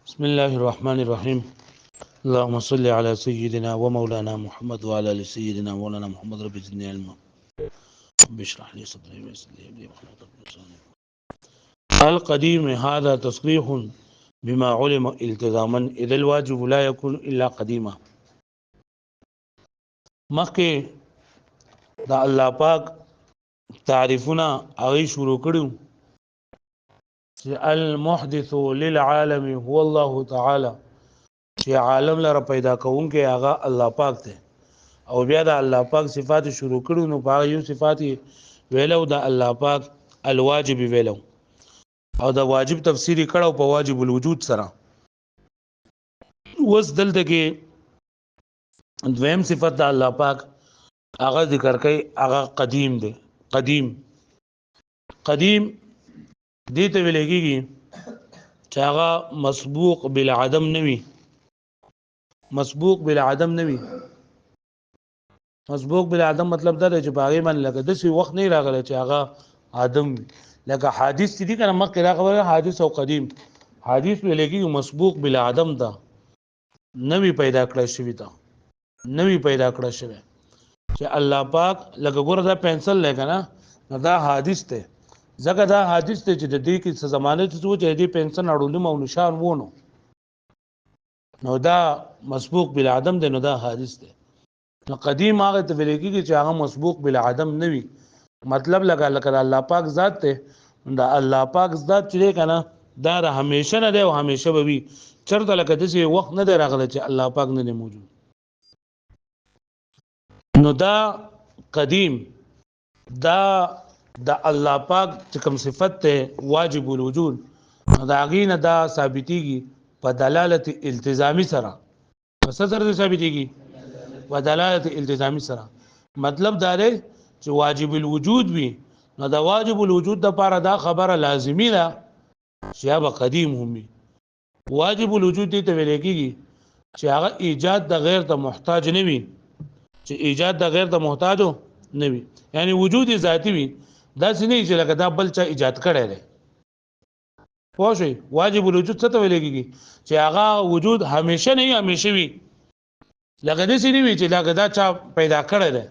بسم الله الرحمن الرحيم. اللهم صل على سيدنا ومولانا محمد وعلى ال سيدنا مولانا محمد. رب زدني علما رب اشرح لي صدري ويسر لي امري واحلل عقدة من لساني. القديم هذا تصريح بما علم التزاما اذا الواجب لا يكون الا قديما. مخکې دا الله پاک تعریفونه هغه شروع کړو چې المحدث للعالم هو الله تعالی، چې عالم لره پیدا کوونکی هغه الله پاک دی. او بیا د الله پاک صفات شروع کړو نو په یو صفات ویلو د الله پاک الواجب ویلو او د واجب تفسیری کړو په واجب الوجود سره. وس دلته کې دویم صفت د الله پاک هغه ذکر کوي، هغه قدیم دی. قدیم دې ته ویل کېږي چې هغه مسبوق بالعدم نوي. مسبوق بالعدم مطلب دا دی چې باغې من لکه داسې وخت نه راغلی چې هغه عدم وي. لکه حادث چې دي کنه مخکې راغلی حادث او قدیم. حادث ویل کېږي مسبوق بالعدم ده، نوی پیدا کړی شوی ده، نوی پیدا کړی شوی. چې الله پاک لکه ګوره دا پنسل دی کنه نو دا حادث دی. ځکه دا حادث دی چې د دې کې څه زمانه چې څو چې دې پنسل اړولم او نشان وونو نو دا مسبوق بالعدم دی، نو دا حادث دی. نو قدیم هغه ته ویل کېږي چې هغه مسبوق بالعدم نه وي. مطلب لکه الله پاک ذات ته، دا الله پاک ذات چې کنه دا همیشه نه دی او همیشه به وي. چرته لکه داسې وخت نه دی راغلی چې الله پاک نه دی موجود. نو دا قدیم دا د الله پاک چې کوم صفت ته واجب الوجود دا غینه دا ثابتېږي په دلالت التزامی سره. په څه سره ثابتېږي؟ په دلالت التزامی سره. مطلب دا دی چې واجب الوجود وي نو دا واجب الوجود د لپاره دا خبره لازمي ده چې هغه قدیم هم وي. واجب الوجود دې ته ویل کېږي چې هغه ایجاد د غیر ته محتاج نه وي، چې ایجاد د غیر ته محتاج نه وي، یعنی وجود ذاتی وي. دا څه نه چې لکه دا بل چا ایجاد کړی دی. پوه شئ؟ واجب الوجود څه ته ویل کېږي چې هغه وجود همیشه نه وي، همیشه وي. لکه داسې نه وي چې لکه دا چا پیدا کړی دی.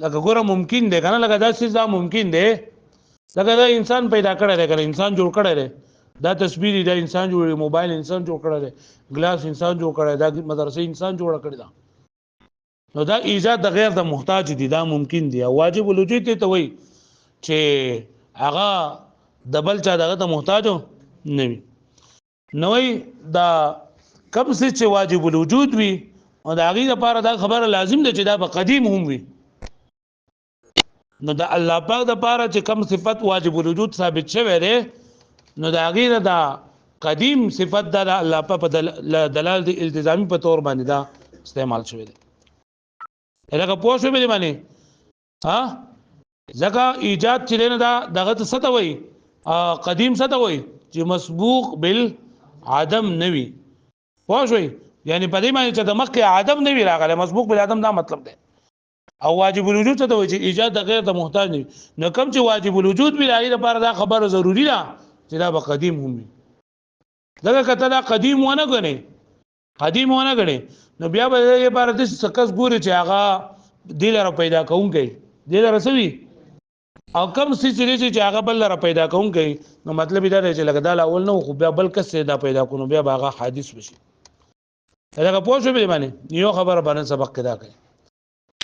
لکه ګوره ممکن دی که نه، لکه دا څیز دا ممکن دی، لکه دا انسان پیدا کړی دی که نه، انسان جوړ کړی دی. دا تصویر دا انسان جوړ، موبایل انسان جوړ کړی دی، ګلاس انسان جوړ کړی دی، دا مدرسه انسان جوړ کړی ده. نو دا ایجاد د غیر د محتاج دي، دا ممکن دي. او واجب الوجود ته وایي چې هغه د بل چا دغه ته محتاج نه وي. نو دا کوم څه چې واجب الوجود وي او د هغې لپاره دا خبره لازم ده چې دا به قدیم هم وي. نو د الله پاک دپاره چې کوم صفت واجب الوجود ثابت شوی دی نو د هغې نه دا قدیم صفت دا د الله پاک په دلالت التزامي په طور باندې دا استعمال شوی دی. لکه پوه شوی دی باندې ځکه ایجاد چې دی نه دا دغه ته څه ته وایي؟ قدیم څه ته وایي؟ چې مسبوق بالعدم نه وي. پوه شوئ؟ یعنی په دې باندې چې د مخکې عدم نه وي راغلی، مسبوق بالعدم دا مطلب دی. او واجب الوجود څه ته وایي؟ چې ایجاد د غیر ته محتاج نه وي. نو کوم چې واجب الوجود وي د هغې لپاره دا خبره ضروري ده چې دا به قدیم هم وي. ځکه که ته دا قدیم ونه ګڼې نو بیا به د دې لپاره داسې څه کس ګوري چې هغه دې لره پیدا کوونکی دې لره څه وي، او کم څه چې هغه بل لره پیدا کوونکی. نو مطلب یې دا دی چې لکه دا اول نه و خو بیا بل کس دا پیدا کړو نو بیا به هغه حادث بشي. لکه پوه شوې دې باندې یو خبره باندې سبق کې دا کوي.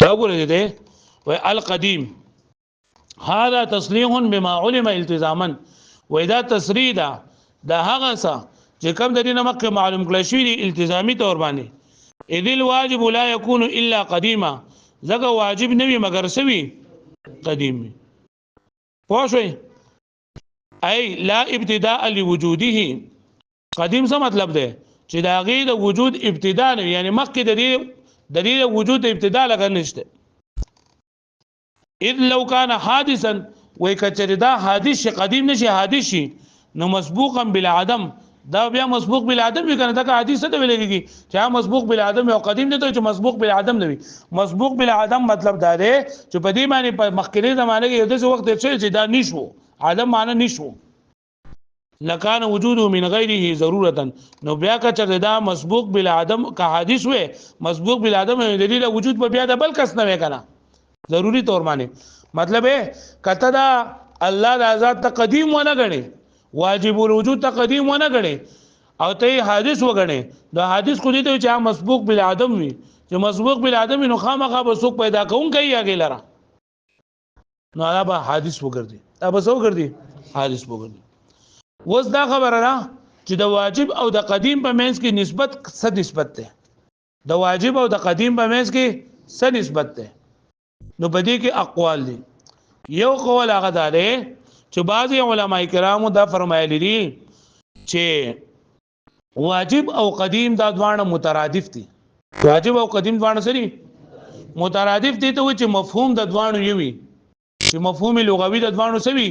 دا ګورئ دی وایي القدیم هذا تصریح بما علم التزاما. وایي دا تصریح ده د هغه څه چې کوم د دې نه مخکې معلوم کړی شوي دي التزامي طور باندې. اذ الواجب لا يكون الا قديما. ځکه واجب نه وي مګر څه وي؟ قدیم وي. پوه شوئ؟ ای لا ابتداء لوجوده. قدیم څه مطلب دی؟ چې د هغې د وجود ابتدا نه وي، یعنی مخکې د دې وجود ابتدا لکه نشته. اذ لو كان حادثا، وایي که چېرې دا حادث شي، قدیم نه شي، حادث شي، نو مسبوقا بالعدم. دا بیا مسبوق بالعدم وي کنه. دا که حدیث ته ویل کېږي چې هغه مسبوق بالعدم او قدیم نه ته چې مسبوق بالعدم نه وي. مسبوق بالعدم مطلب دا دی چې په دې باندې په مخکینی زمانه کې یو داسې وخت تېر شوی چې دا نشو، عدم معنی نشو. لکان وجوده من غیره ضرورتا نو بیا که چر دا مسبوق بالعدم که حدیث وې مسبوق بالعدم دلیل وجود په بیا د بل کس نه وکنه ضروری طور باندې مطلب کته دا الله د ذات تقدیم ونه غني واجب الوجود تقدیم ونه غني او ته حدیث وغني دا حدیث خو دې ته چې مسبوق بالعدم وي چې مسبوق بالعدم نو خامخا به څوک پیدا کوم کوي هغه لره نو هغه به حدیث وګرځي دا به څو وګرځي حدیث وګرځي وس دا خبره را چې د واجب او د قدیم په منځ کې نسبت څه نسبت ده د واجب او د قدیم په منځ کې څه نسبت ده نو په دې کې اقوال دي یو قول هغه ده چې بعضي علما کرامو دا فرمایلی دي چې واجب او قدیم دا دوانه مترادف دي واجب او قدیم دوانه سری مترادف دي ته چې مفهوم د دوانو یو وي چې مفهوم لغوي د دوانو سوي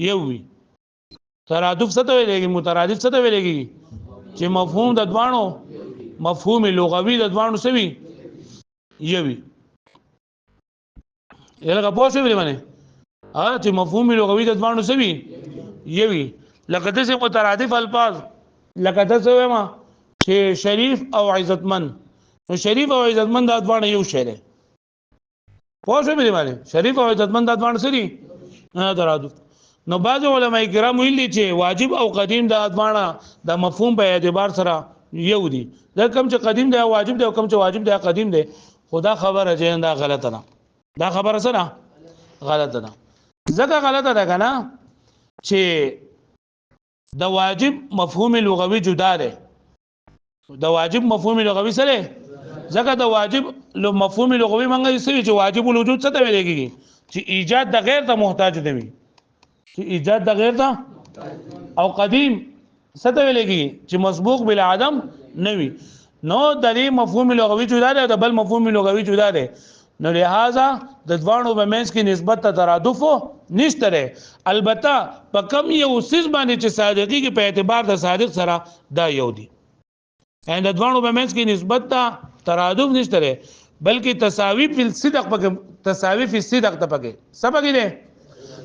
یو وي ترادف څه ته ویلېږي مترادف څه ته ویلېږي چې مفهوم د دوانو مفهوم لغوي د دوانو سوي یو وي یلګه پوه شو ویلې باندې چې مفهوم لغوي د دوانو سوي یو وي لکه د مترادف الفاظ لکه د څه ما چې شریف او عزتمن نو شریف او عزتمن د دوانو یو شی دی پوه شو ویلې باندې شریف او عزتمن د دوانو سری نه ترادف نو بعض علماء کرام ویلي چې واجب او قدیم د ادوانه د مفهوم په اعتبار سره یو دي دا کوم چې قدیم دی واجب دی او کوم چې واجب دی قدیم دی خدا خبره چې دا غلطه ده دا خبره سره غلطه ده ځکه غلطه ده کنه چې د واجب مفهوم لغوي جدا دی د واجب مفهوم لغوي سره ځکه د واجب مفهوم لغوي منګه چې واجب الوجود څه ته ویل کېږي چې ایجاد د غیر ته محتاج دی چې ایجاد د غیر ته او قدیم څه ته ویل کېږي چې مسبوق بالعدم نه وي نو د دې مفهوم لغوي جدا دی او د بل مفهوم لغوي جدا دی نو لہذا د دوانو په منځ کې نسبت ته ترادف نشته لري البته په کم یو سیس باندې چې صادقي کې په اعتبار د صادق سره دا یو دی ان د دوانو په منځ کې نسبت ته ترادف نشته لري بلکې تساوی فی الصدق پکې تساوی فی الصدق ته پکې سبق دی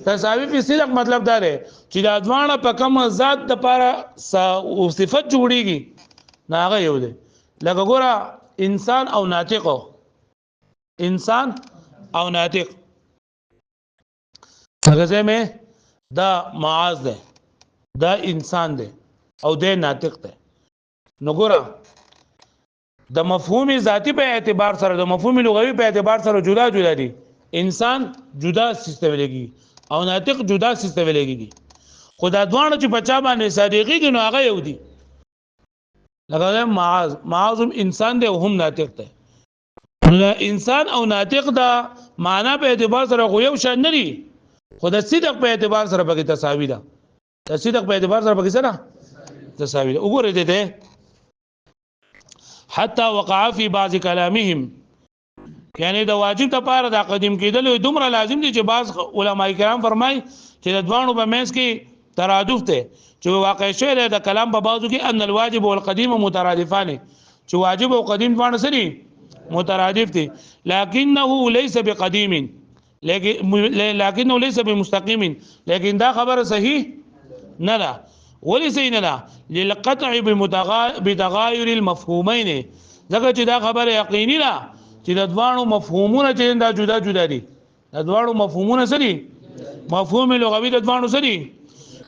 تساوی فی الصدق مطلب دا دی چې د دوانه په کم ذات د پاره صفت جوړیږي ناغه یو دی لکه ګوره انسان او ناطق انسان او ناطق هغه مې دا معاذ ده دا انسان ده او د ناطق ده نو ګوره د مفهوم ذاتی په اعتبار سره د مفهوم لغوي په اعتبار سره جدا جدا دي انسان جدا سیستم لګي او ناطق جدا سیستم لګي خدا دوانه چې بچا باندې صادقي کې نو هغه یو دي لکه معاذ انسان ده او هم ناطق ده انسان او ناطق دا معنا په اعتبار سره خو یو شان نه دي خو د صدق په اعتبار سره پکې تساوي ده د صدق په اعتبار سره پکې سره تساوي ده وګورئ دې حتی وقع فی بعض کلامهم یعنی د واجب لپاره د قدیم کېدل دومره لازم دي چې بعض علما کرام فرمای چې د دوانو په منځ کې ترادف ته چې واقع شوی د کلام په بازو کې ان الواجب والقدیم مترادفان چې واجب او قدیم دوانه سری مترادف دي لكنه ليس بقديم لكنه ليس بمستقيم لیکن دا خبر صحیح نه ده ولی صحیح نه ده للقطع بتغاير المفهومين ځکه چې دا خبر یقیني ده چې د دوانو مفهومونه چې دا جدا جدا دي د دوانو مفهومونه سری مفهوم لغوي د دوانو سری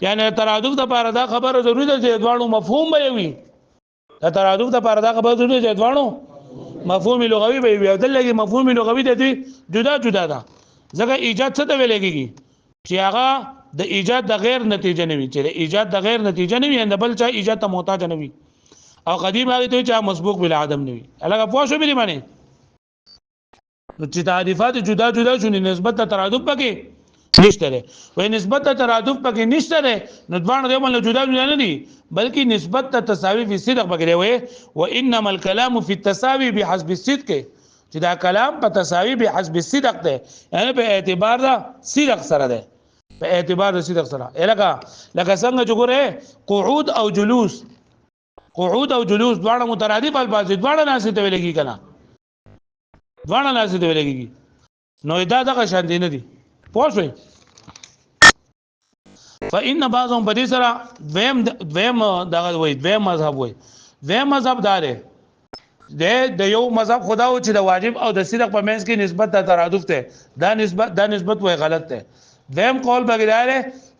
یعنی ترادف د لپاره دا خبره ضروري ده چې دوانو مفهوم به وي د ترادف د لپاره دا خبره ضروري ده چې دوانو مفهوم لغوي به وي دلته مفهوم لغوي د جدا جدا ده ځکه ایجاد څه ته ویل کېږي چې هغه د ایجاد د غیر نتیجه نه وي چې د ایجاد د غیر نتیجه نه وي د بل چا ایجاد ته محتاج نه وي او قدیم هغه ته چې مسبوق بالعدم نه وي الګا پوه شو به معنی نو چې تعریفات جدا جدا شو نسبت ته ترادف پکې نشته ده وای نسبت ته ترادف پکې نشته ده نو دوه د مل جدا جدا نه دي بلکې نسبت ته تساوی فی صدق پکې دی وای و انما الكلام فی التساوی بحسب الصدق چې دا کلام په تساوی بحسب الصدق ده یعنی په اعتبار دا صدق سره ده په اعتبار د صدق سره لکه څنګه چې ګوره قعود او جلوس دواړه مترادف الفاظ دواړه ناسې ته ویل کېږي کنه دواړه ناسې ته ویل کېږي نو دا دغه شان دي نه دي پوه شئ فإن بعضهم بدي سره دویم دغه وای دویم مذهب وای دویم مذهب دار د یو مذهب خدا او چې د واجب او د صدق په منځ کې نسبت د ترادف ته دا نسبت وای غلط ده دویم قول بګیدار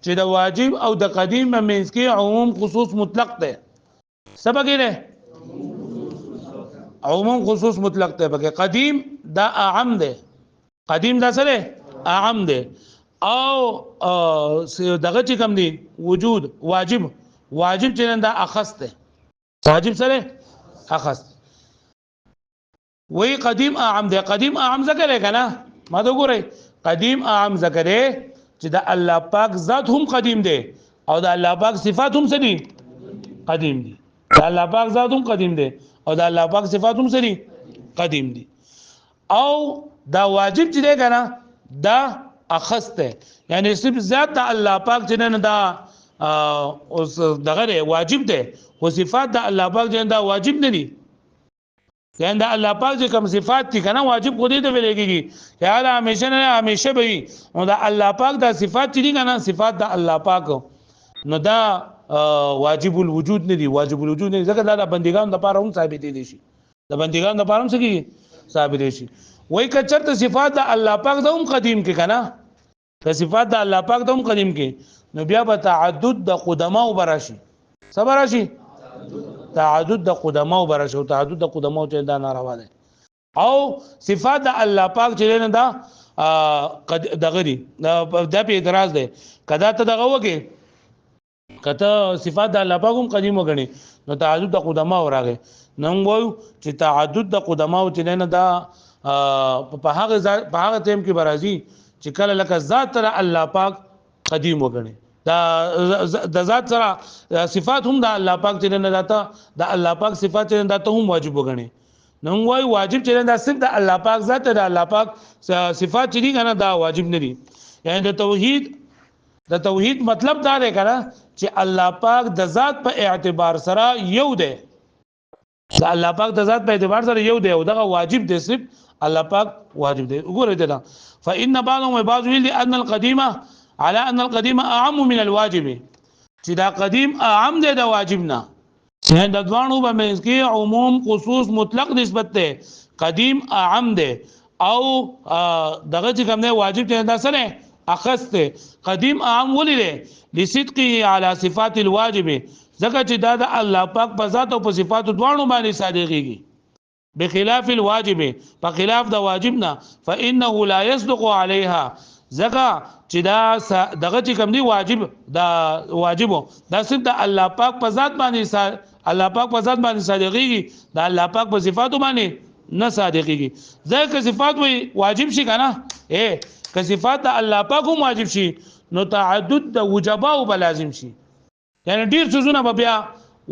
چې د واجب او د قدیم په منځ کې عموم خصوص مطلق ده سبګیره عموم خصوص مطلق ته بګه قدیم دا اعم ده قدیم دا سره اعم ده او دغه چې کوم دي وجود واجب چې دا اخص ده واجب سره اخص وی قدیم اعم ده قدیم اعم ذکر کنه ما ته ګورئ قدیم اعم ذکر چې د الله پاک ذات هم قدیم ده او د الله پاک صفات هم سدي قدیم دي د الله پاک ذات هم قدیم ده او د الله پاک صفات هم سدي قدیم دي او دا واجب چې ده کنه دا اخص ده یعنی صرف ذات د الله پاک چې نه دا اوس دغه واجب ده او صفات د الله پاک چې دا واجب نه دي یعنی دا الله پاک چې کوم صفات دي کنه واجب خو دې ته ویل کېږي یا الله همیشه به وي او دا الله پاک دا صفات دي کنه صفات د الله پاک نو دا واجب الوجود نه دي واجب الوجود نه ځکه دا د بندګانو لپاره هم ثابت دي شي د بندګانو لپاره هم څه ثابت دي شي وای کچرته صفات د الله پاک د هم قدیم کې کنه د صفات د الله پاک د هم قدیم کې نو بیا به تعدد د قدما او براشي صبر راشي تعدد د قدما او براشي او تعدد د قدما چې دا ناروا ده او صفات د الله پاک چې نه دا دغه دي دا په اعتراض ده کدا ته دغه وکي کته صفات د الله پاک هم قدیم وګڼي نو تعدد د قدما او راغی نن وایو چې تعدد د قدما او چې نه دا په هغه ټیم کې برازي چې کله لکه ذات تر الله پاک قدیم وګڼي دا د ذات سره صفات هم د الله پاک چې نه داته د الله پاک صفات چې داته هم واجب وګڼي نو وای واجب چې دا صرف د الله پاک ذات د الله پاک صفات چې دي کنه دا واجب نه دي یعنی د توحید مطلب دا دی کنه چې الله پاک د ذات په اعتبار سره یو دی د الله پاک د ذات په اعتبار سره یو دی او دغه واجب دی صرف الله پاک واجب دی وګورئ دا فإن بعضهم بعض ویل ان القديمه على ان القديم اعم من الواجب چې دا قدیم اعم دی د واجب نه یعنی د دوانو په منځ کې عموم خصوص مطلق نسبت ده قدیم اعم دی او دغه چې کوم دی واجب ته دا سره اخص ده قدیم اعم ولې لصدقه على صفات الواجب ځکه چې دا د الله پاک په ذات او په صفات دوانو باندې صادقيږي بخلاف الواجب په خلاف د واجب نه فانه لا يصدق عليها ځکه چې دا دغه چې کوم دی واجب دا واجب دا صرف د الله پاک په ذات باندې الله پاک په ذات باندې صادقيږي دا الله پاک په صفاتو باندې نه صادقيږي ځکه صفات وي واجب شي کنه که صفات د الله پاک هم واجب شي نو تعدد د وجبا او لازم شي یعنی ډیر څه به بیا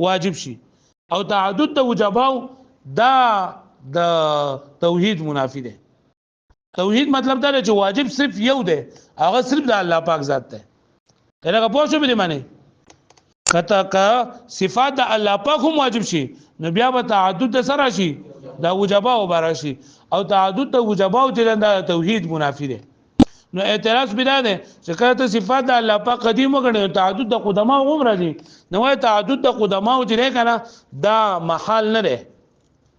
واجب شي او تعدد د وجبا دا د توحید منافی ده توحید مطلب دا چې واجب صرف یو ده هغه صرف د الله پاک ذات ده هغه پوه شو به معنی کته کا صفات د الله پاک هم واجب شي نو بیا به تعدد د سره شي دا وجبا او براشي او تعدد د وجبا او د توحید منافی ده نو اعتراض بنا ده چې کله صفات د الله پاک قدیم وګڼي تعدد د قدما هم راځي نو تعدد د قدما او چې کنه دا محال نه ده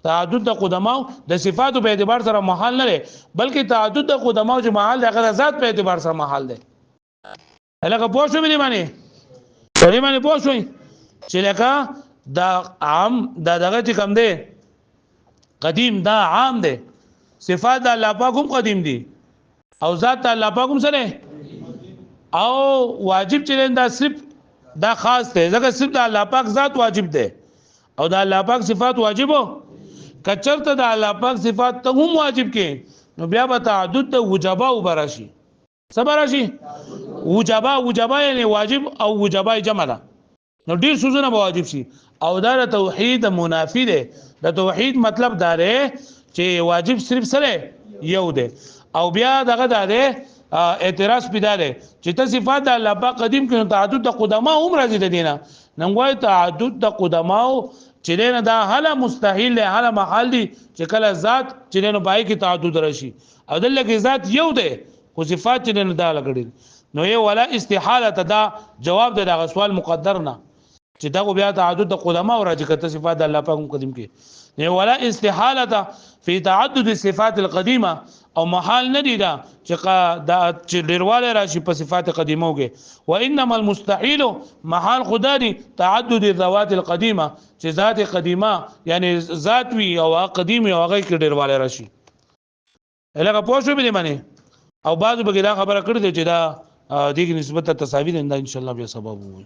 تعدد د قدماو د صفاتو په اعتبار سره محال نه لري بلکې تعدد د قدماو چې محال دغه ذات په اعتبار سره محال دی هغه پوه شو به معنی پرې معنی پوه شو چې لکه دا عام دغه چې کوم دی قدیم دا عام دی صفات د الله پاک هم قدیم دي او ذات الله پاک هم سره او واجب چې دا صرف دا خاص دی ځکه صرف د الله پاک ذات واجب دی او د الله پاک صفات واجبو کچرته د الله پاک صفات ته هم واجب کې نو بیا به تعدد د وجبا او براشي صبر راشي وجبا یعنی واجب او وجبا جمع ده نو ډیر سوزونه به واجب شي او دا د توحید منافی ده د توحید مطلب دا دی چې واجب صرف سره یو ده او بیا دغه ده اعتراض پیدا ده چې ته صفات د الله پاک قدیم کې تعدد د قدما هم راځي د دینه نن تعدد د قدماو چې نه دا حاله مستحیل له حاله محال دي چې کله ذات چې نه پای کې تعدد راشي او دلته کې ذات یو ده خو صفات چې نه دا لګړي نو یې ولا استحاله دا جواب د دغه سوال مقدر نه چې دا بیا تعدد د قدما او راځي کته صفات د الله پاک قدیم کې نه ولا استحاله فی تعدد الصفات القدیمه او محال نه دی دا چې ډیرواله راشي په صفات قدیمو کې وانما المستحيل محال خدا دی تعدد الذوات القدیمه چې ذات قدیمه یعنی ذات وی او قدیم او هغه کې ډیرواله راشي الهغه پوه شو به معنی او بعض بګی دا خبره کړې چې دا دغه نسبت ته تساوی ده ان شاء الله به سبب وي